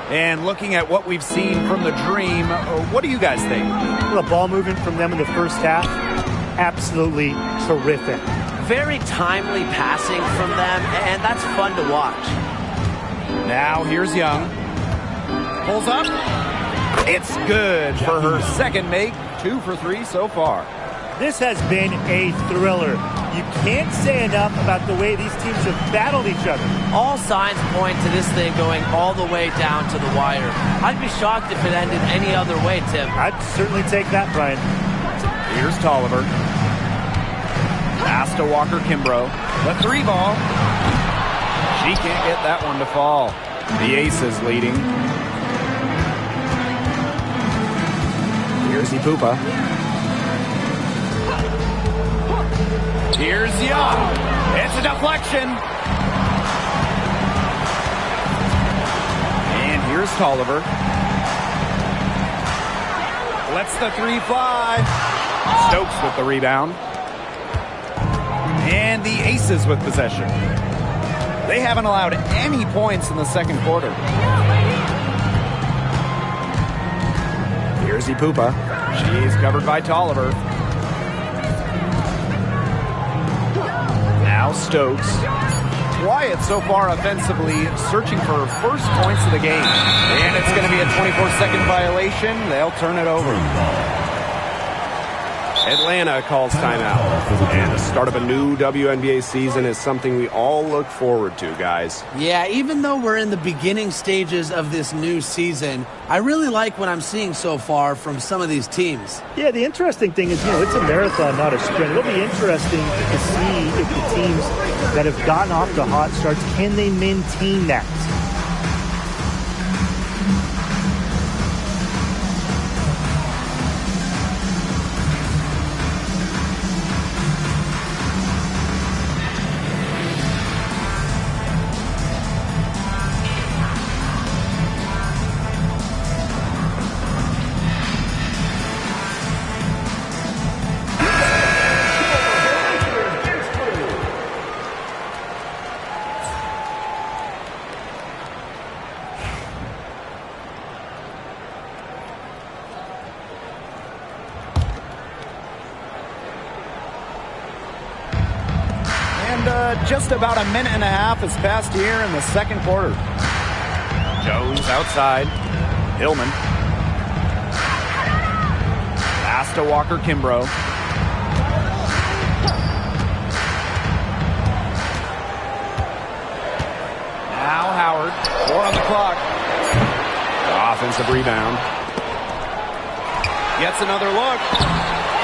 And looking at what we've seen from the Dream, what do you guys think? The ball movement from them in the first half, absolutely terrific. Very timely passing from them, and that's fun to watch. Now here's Young. Pulls up. It's good for her second make. 2 for 3 so far. This has been a thriller. You can't say enough about the way these teams have battled each other. All signs point to this thing going all the way down to the wire. I'd be shocked if it ended any other way, Tim. I'd certainly take that, Brian. Here's Tolliver. Pass to Walker Kimbrough. The 3 ball. She can't get that one to fall. The Aces leading. Here's Ipupa. Here's Young. It's a deflection. And here's Tolliver. Lets the 3 fly. Stokes with the rebound. And the Aces with possession. They haven't allowed any points in the second quarter. Here's Ipupa. She's covered by Tolliver. Now Stokes. Quiet so far offensively, searching for her first points of the game. And it's going to be a 24-second violation. They'll turn it over. Atlanta calls timeout. And the start of a new WNBA season is something we all look forward to, guys. Yeah, even though we're in the beginning stages of this new season, I really like what I'm seeing so far from some of these teams. Yeah, the interesting thing is, it's a marathon, not a sprint. It'll be interesting to see if the teams that have gotten off to hot starts, can they maintain that? Just about a minute and a half has passed here in the second quarter. Jones outside. Hillman. Pass to Walker Kimbrough. 4 on the clock. Offensive rebound. Gets another look.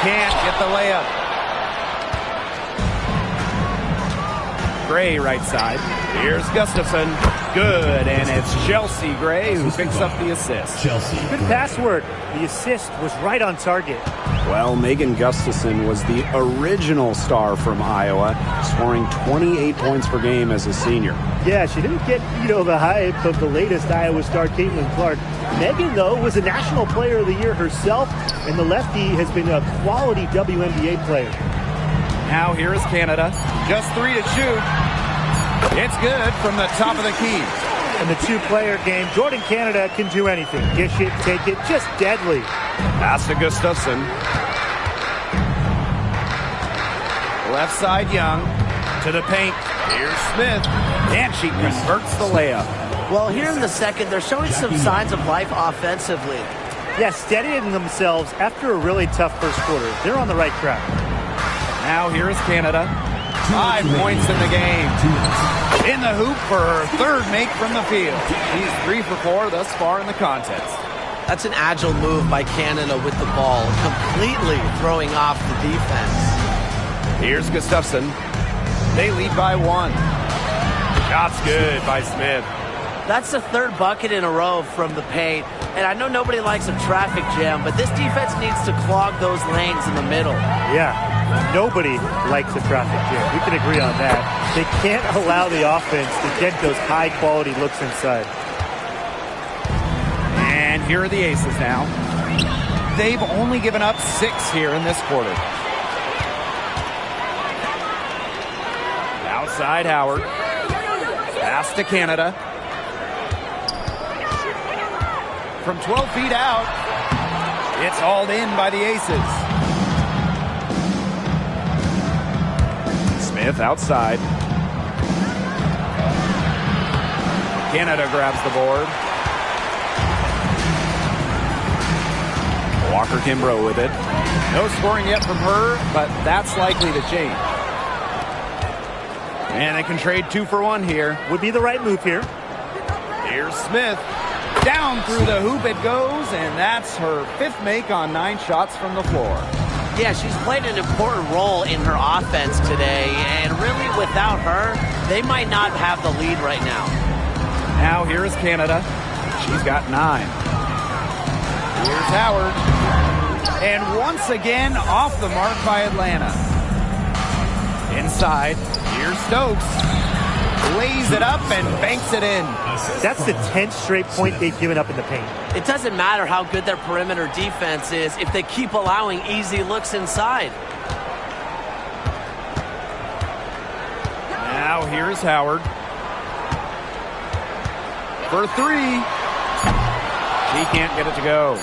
Can't get the layup. Gray right side. Here's Gustafson. Good, and it's Chelsea Gray who picks up the assist. Good pass work. The assist was right on target. Well, Megan Gustafson was the original star from Iowa, scoring 28 points per game as a senior. Yeah, she didn't get, the hype of the latest Iowa star, Caitlin Clark. Megan, though, was a National Player of the Year herself, and the lefty has been a quality WNBA player. Now here is Canada. Just 3 to shoot. It's good from the top of the key. In the two-player game, Jordan Canada can do anything. Dish it, take it, just deadly. Pass to Gustafson. Left side Young. To the paint. Here's Smith. And she converts the layup. Well, here in the second, they're showing some signs of life offensively. Yeah, steadying themselves after a really tough first quarter. They're on the right track. Now here is Canada. 5 points in the game. In the hoop for her third make from the field. She's 3 for 4 thus far in the contest. That's an agile move by Canada with the ball, completely throwing off the defense. Here's Gustafson. They lead by 1. Shot's good by Smith. That's the third bucket in a row from the paint. And I know nobody likes a traffic jam, but this defense needs to clog those lanes in the middle. Yeah, nobody likes a traffic jam. We can agree on that. They can't allow the offense to get those high-quality looks inside. And here are the Aces now. They've only given up 6 here in this quarter. Outside Howard. Pass to Canada. From 12 feet out, it's hauled in by the Aces. Smith outside. Canada grabs the board. Walker Kimbrough with it. No scoring yet from her, but that's likely to change. And they can trade 2 for 1 here. Would be the right move here. Here's Smith. Down through the hoop it goes, and that's her 5th make on 9 shots from the floor. Yeah, she's played an important role in her offense today, and really without her, they might not have the lead right now. Now here is Canada. She's got 9. Here's Howard. And once again, off the mark by Atlanta. Inside, here's Stokes. Lays it up and banks it in. That's the 10th straight point they've given up in the paint. It doesn't matter how good their perimeter defense is if they keep allowing easy looks inside. Now here's Howard. For 3. She can't get it to go.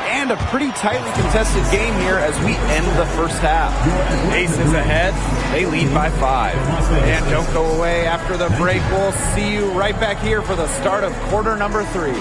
And a pretty tightly contested game here as we end the first half. Aces ahead. They lead by 5. And don't go away after the break. We'll see you right back here for the start of quarter number 3.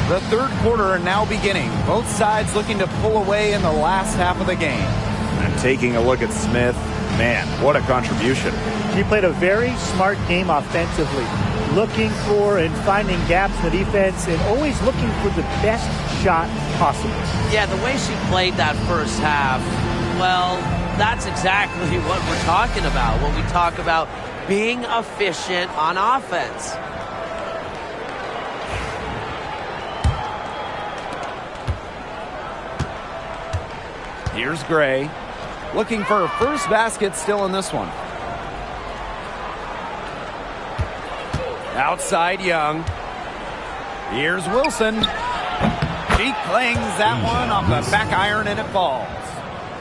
The third quarter now beginning. Both sides looking to pull away in the last half of the game. And taking a look at Smith, man, what a contribution. She played a very smart game offensively, looking for and finding gaps in the defense and always looking for the best shot possible. Yeah, the way she played that first half, well, that's exactly what we're talking about when we talk about being efficient on offense. Here's Gray, looking for her first basket still in this one. Outside Young. Here's Wilson. She clangs that one off the back iron and it falls.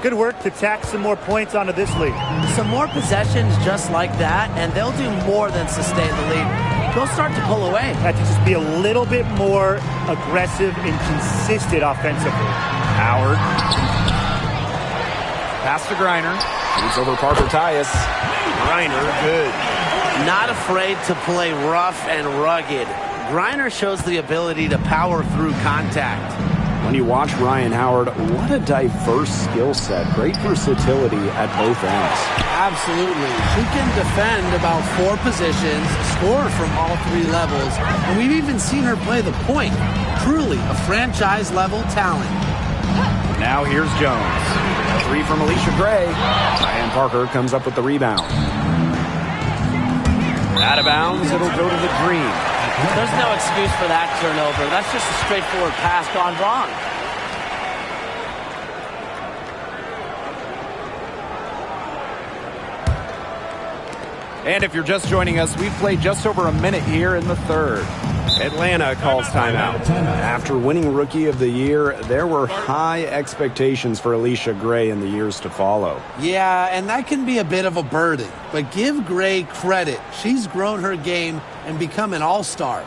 Good work to tack some more points onto this lead. Some more possessions just like that, and they'll do more than sustain the lead. they'll start to pull away. Have to just be a little bit more aggressive and consistent offensively. Howard. Pass to Griner. He's over Parker Tyus. Griner, good. Not afraid to play rough and rugged. Griner shows the ability to power through contact. When you watch Ryan Howard, what a diverse skill set. Great versatility at both ends. Absolutely. She can defend about 4 positions, score from all 3 levels, and we've even seen her play the point. Truly a franchise-level talent. Now here's Jones. A 3 from Alicia Gray. Ryan Parker comes up with the rebound. Out of bounds, it'll go to the Dream. There's no excuse for that turnover. That's just a straightforward pass gone wrong. And if you're just joining us, we've played just over a minute here in the third. Atlanta calls timeout. After winning Rookie of the Year, there were high expectations for Alicia Gray in the years to follow. Yeah, and that can be a bit of a burden. But give Gray credit. She's grown her game and become an all-star.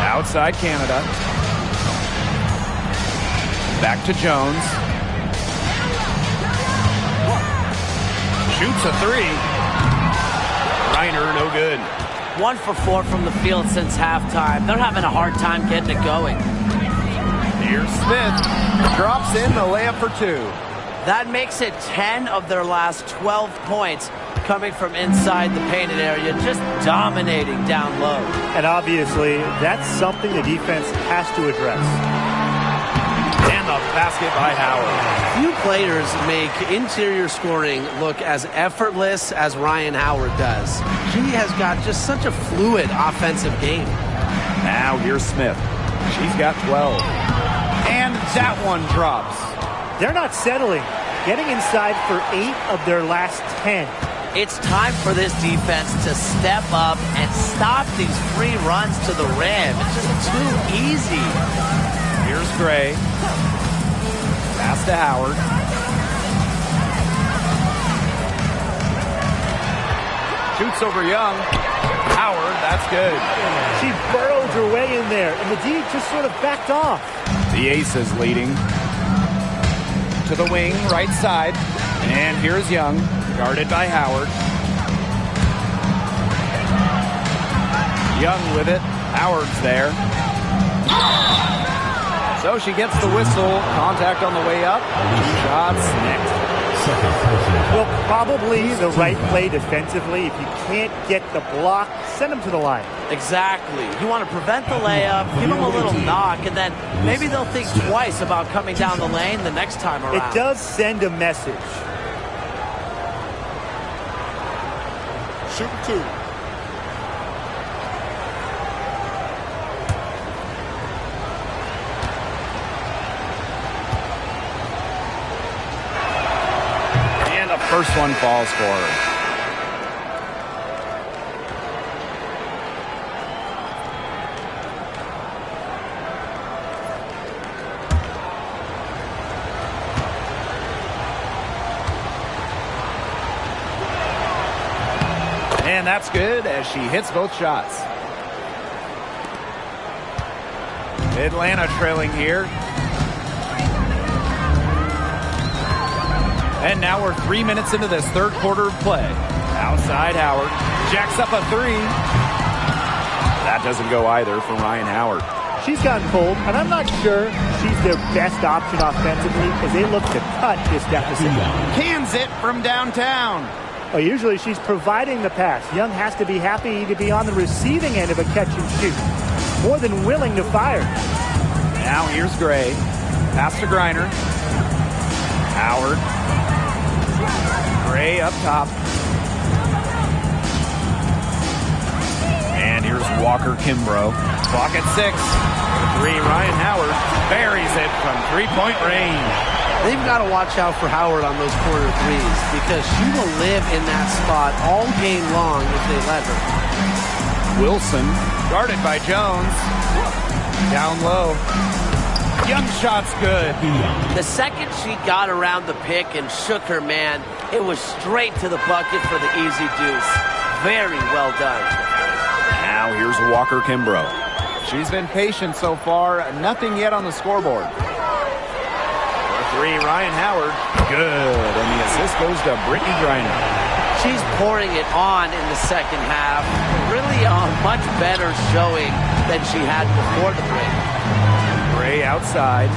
Outside Canada. Back to Jones. Shoots a 3. Reiner, no good. 1 for 4 from the field since halftime. They're having a hard time getting it going. Here's Smith. Drops in the layup for 2. That makes it 10 of their last 12 points coming from inside the painted area, just dominating down low. And obviously, that's something the defense has to address. And the basket by Howard. Few players make interior scoring look as effortless as Ryan Howard does. She has got just such a fluid offensive game. Now here's Smith. She's got 12. And that one drops. They're not settling. Getting inside for 8 of their last 10. It's time for this defense to step up and stop these free runs to the rim. It's just too easy. Here's Gray. Pass to Howard. Shoots over Young. Howard, that's good. She burrowed her way in there, and the D just sort of backed off. The Aces leading. To the wing, right side. And here's Young. Guarded by Howard. Young with it. Howard's there. So she gets the whistle. Contact on the way up. 2 shots next. Well, probably the right play defensively. If you can't get the block, send them to the line. Exactly. You want to prevent the layup, give them a little knock, and then maybe they'll think twice about coming down the lane the next time around. It does send a message. Shoot 2. And the first one falls for her. And that's good as she hits both shots. Atlanta trailing here. And now we're 3 minutes into this third quarter of play. Outside Howard. Jacks up a 3. That doesn't go either for Ryan Howard. She's gotten cold, and I'm not sure she's their best option offensively as they look to cut this deficit. Cans it from downtown. Well, usually she's providing the pass. Young has to be happy to be on the receiving end of a catch and shoot. More than willing to fire. Now here's Gray. Pass to Griner. Howard. Gray up top. And here's Walker Kimbrough. Clock at 6. 3, Ryan Howard buries it from three-point range. They've got to watch out for Howard on those corner threes because she will live in that spot all game long if they let her. Wilson, guarded by Jones. Down low. Young shot's good. The second she got around the pick and shook her man, it was straight to the bucket for the easy deuce. Very well done. Now here's Walker Kimbrough. She's been patient so far. Nothing yet on the scoreboard. For 3, Ryan Howard. Good. And the assist goes to Brittany Griner. She's pouring it on in the second half. Really a much better showing than she had before the break. Gray outside.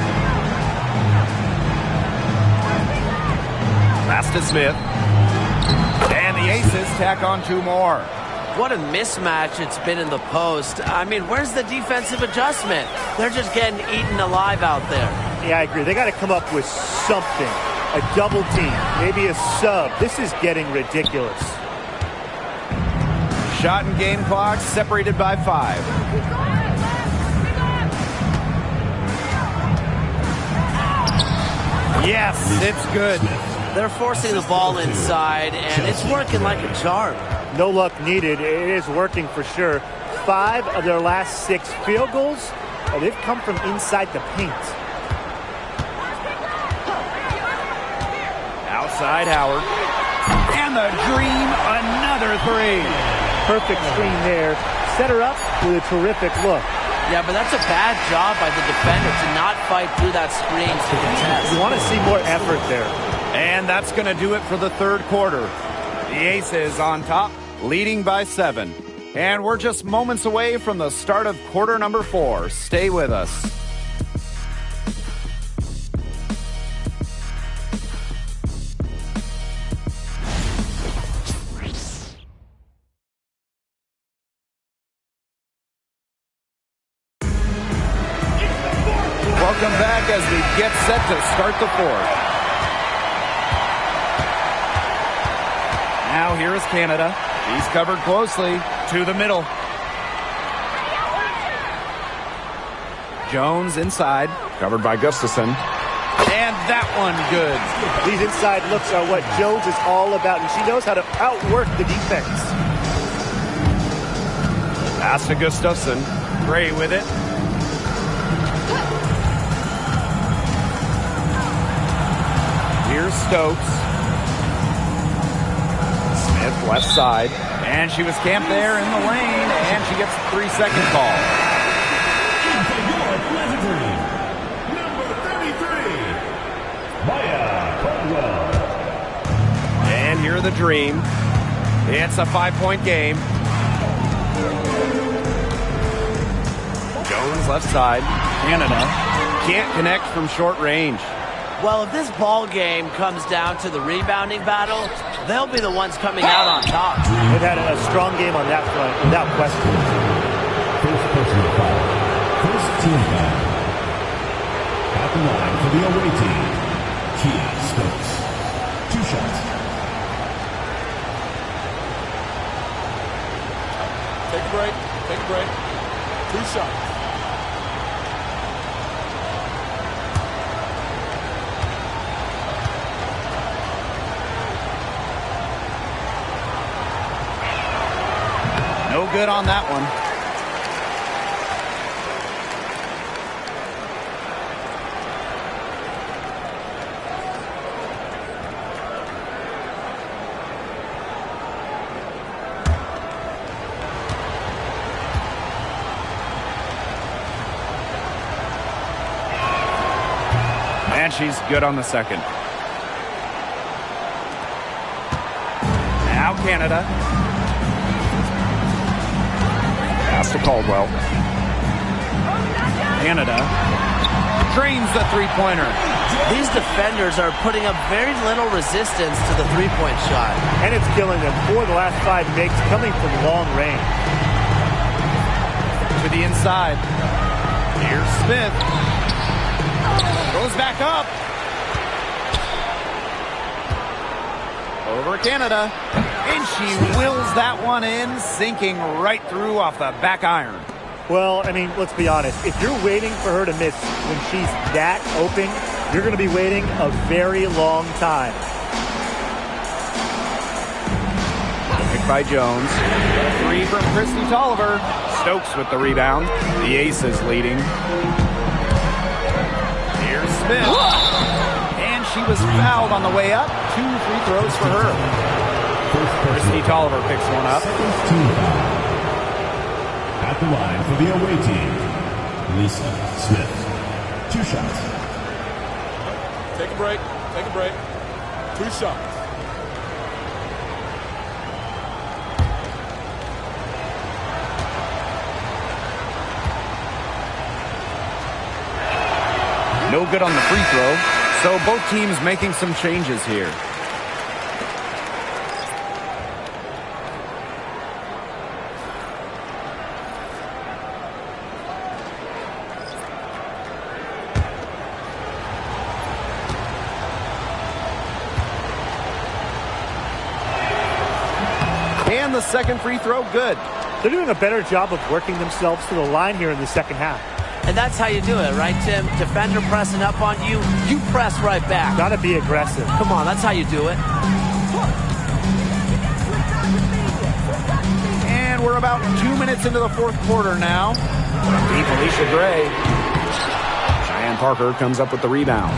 Pass to Smith. And the Aces tack on 2 more. What a mismatch it's been in the post. I mean, where's the defensive adjustment? They're just getting eaten alive out there. Yeah, I agree. They got to come up with something. A double team, maybe a sub. This is getting ridiculous. Shot and game clock separated by 5. Yes, it's good. They're forcing the ball inside, and it's working like a charm. No luck needed. It is working for sure. 5 of their last 6 field goals, they've come from inside the paint. Outside Howard. And the dream, another 3. Perfect screen there. Set her up with a terrific look. Yeah, but that's a bad job by the defender to not fight through that screen to contest. You want to see more effort there. And that's going to do it for the third quarter. The Aces on top, leading by 7. And we're just moments away from the start of quarter number 4. Stay with us. Welcome back as we get set to start the 4th. Now here is Canada. He's covered closely to the middle. Jones inside, covered by Gustafson. And that one good. These inside looks are what Jones is all about, and she knows how to outwork the defense. Pass to Gustafson. Gray with it. Here's Stokes. Smith left side. And she was camped there in the lane, and she gets a 3-second call. And here are the Dream. It's a 5-point game. Jones left side. Canada can't connect from short range. Well, if this ball game comes down to the rebounding battle, they'll be the ones coming out on top. They've had a strong game on that front, without question. First personal foul. First team foul. At the line for the away team, Kia Stokes. 2 shots. Take a break. Take a break. 2 shots. No good on that one. And she's good on the second. Now Canada. Pass to Caldwell. Canada drains the three-pointer. These defenders are putting up very little resistance to the three-point shot. And it's killing them. 4 of the last 5 makes coming from long range. To the inside. Here's Smith. Goes back up. Over Canada. And she wills that one in, sinking right through off the back iron. Well, I mean, let's be honest. If you're waiting for her to miss when she's that open, you're going to be waiting a very long time. Pick by Jones. 3 from Christy Tolliver. Stokes with the rebound. The Aces leading. Here's Smith. And she was fouled on the way up. 2 free throws for her. Christy Tolliver picks one up. At the line for the away team, Lisa Smith. 2 shots. Take a break. Take a break. 2 shots. No good on the free throw. So both teams making some changes here. And the second free throw, good. They're doing a better job of working themselves to the line here in the second half. And that's how you do it, right, Tim? Defender pressing up on you, you press right back. Gotta be aggressive. Come on, that's how you do it. And we're about 2 minutes into the fourth quarter now. Deep Alicia Gray. Cheyenne Parker comes up with the rebound.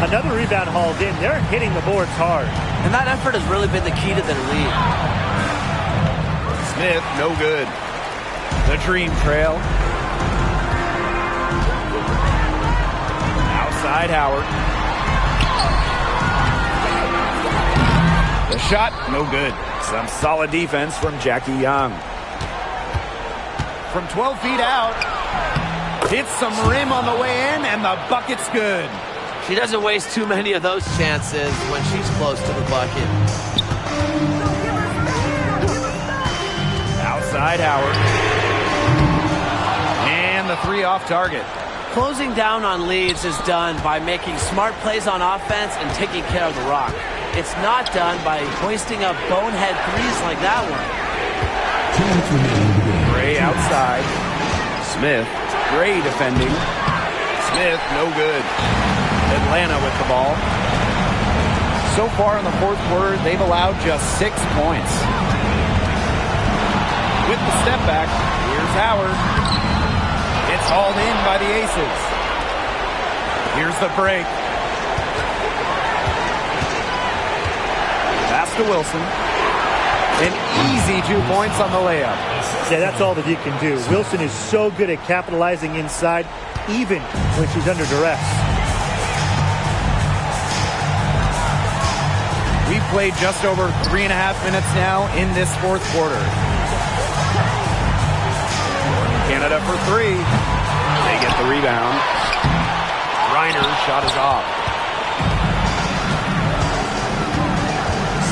Another rebound hauled in. They're hitting the boards hard. And that effort has really been the key to their lead. Smith, no good. The Dream Trail. Outside Howard. The shot, no good. Some solid defense from Jackie Young. From 12 feet out. Hits some rim on the way in, and the bucket's good. She doesn't waste too many of those chances when she's close to the bucket. Outside Howard. And the 3 off target. Closing down on leads is done by making smart plays on offense and taking care of the rock. It's not done by hoisting up bonehead threes like that one. Gray outside. Smith. Gray defending. Smith, no good. Atlanta with the ball. So far in the fourth quarter, they've allowed just 6 points. With the step back, here's Howard. It's hauled in by the Aces. Here's the break. Pass to Wilson. An easy 2 points on the layup. Yeah, that's all that he can do. Wilson is so good at capitalizing inside, even when she's under duress. We've played just over 3.5 minutes now in this fourth quarter. Canada for 3. They get the rebound. Reiner's shot is off.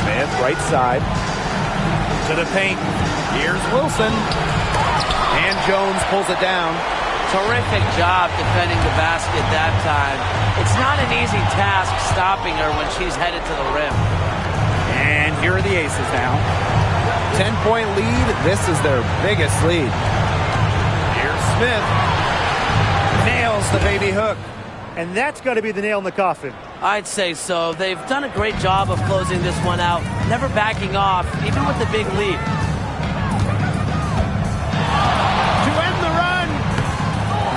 Smith, right side. To the paint. Here's Wilson. And Jones pulls it down. Terrific job defending the basket that time. It's not an easy task stopping her when she's headed to the rim. And here are the Aces now. 10-point lead. This is their biggest lead. Here's Smith. Nails the baby hook. And that's got to be the nail in the coffin. I'd say so. They've done a great job of closing this one out, never backing off, even with the big lead. To end the run.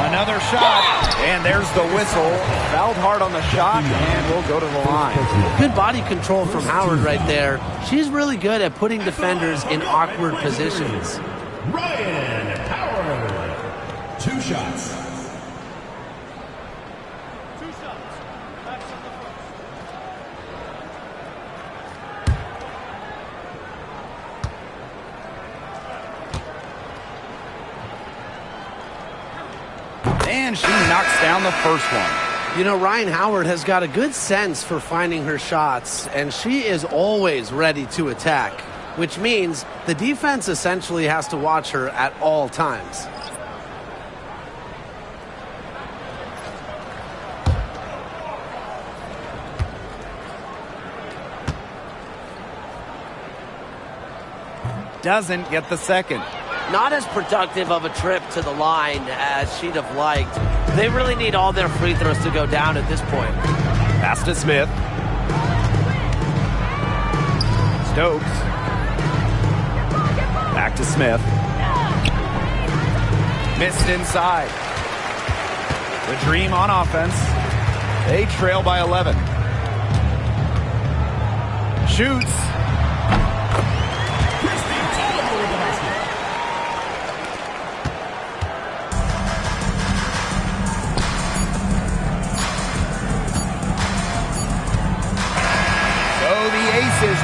Another shot. And there's the whistle. Fouled hard on the shot, and we'll go to the line. Good body control from Howard right there. She's really good at putting defenders in awkward positions. Ryan Howard. 2 shots. And she knocks down the first one. You know, Ryan Howard has got a good sense for finding her shots, and she is always ready to attack, which means the defense essentially has to watch her at all times. Doesn't get the second. Not as productive of a trip to the line as she'd have liked. They really need all their free throws to go down at this point. Pass to Smith. Stokes. Back to Smith. Missed inside. The Dream on offense. They trail by 11. Shoots.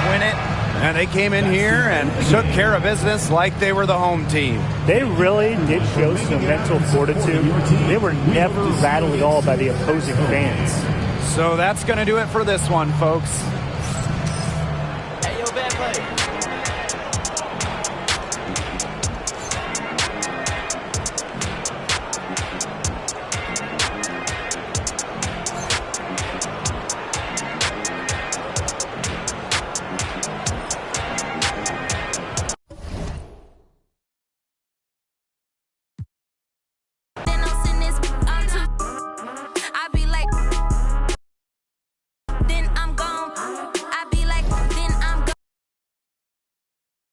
Win it, and they came in here and took care of business like they were the home team. They really did show some mental fortitude. They were never rattled at all by the opposing fans. So that's going to do it for this one, folks.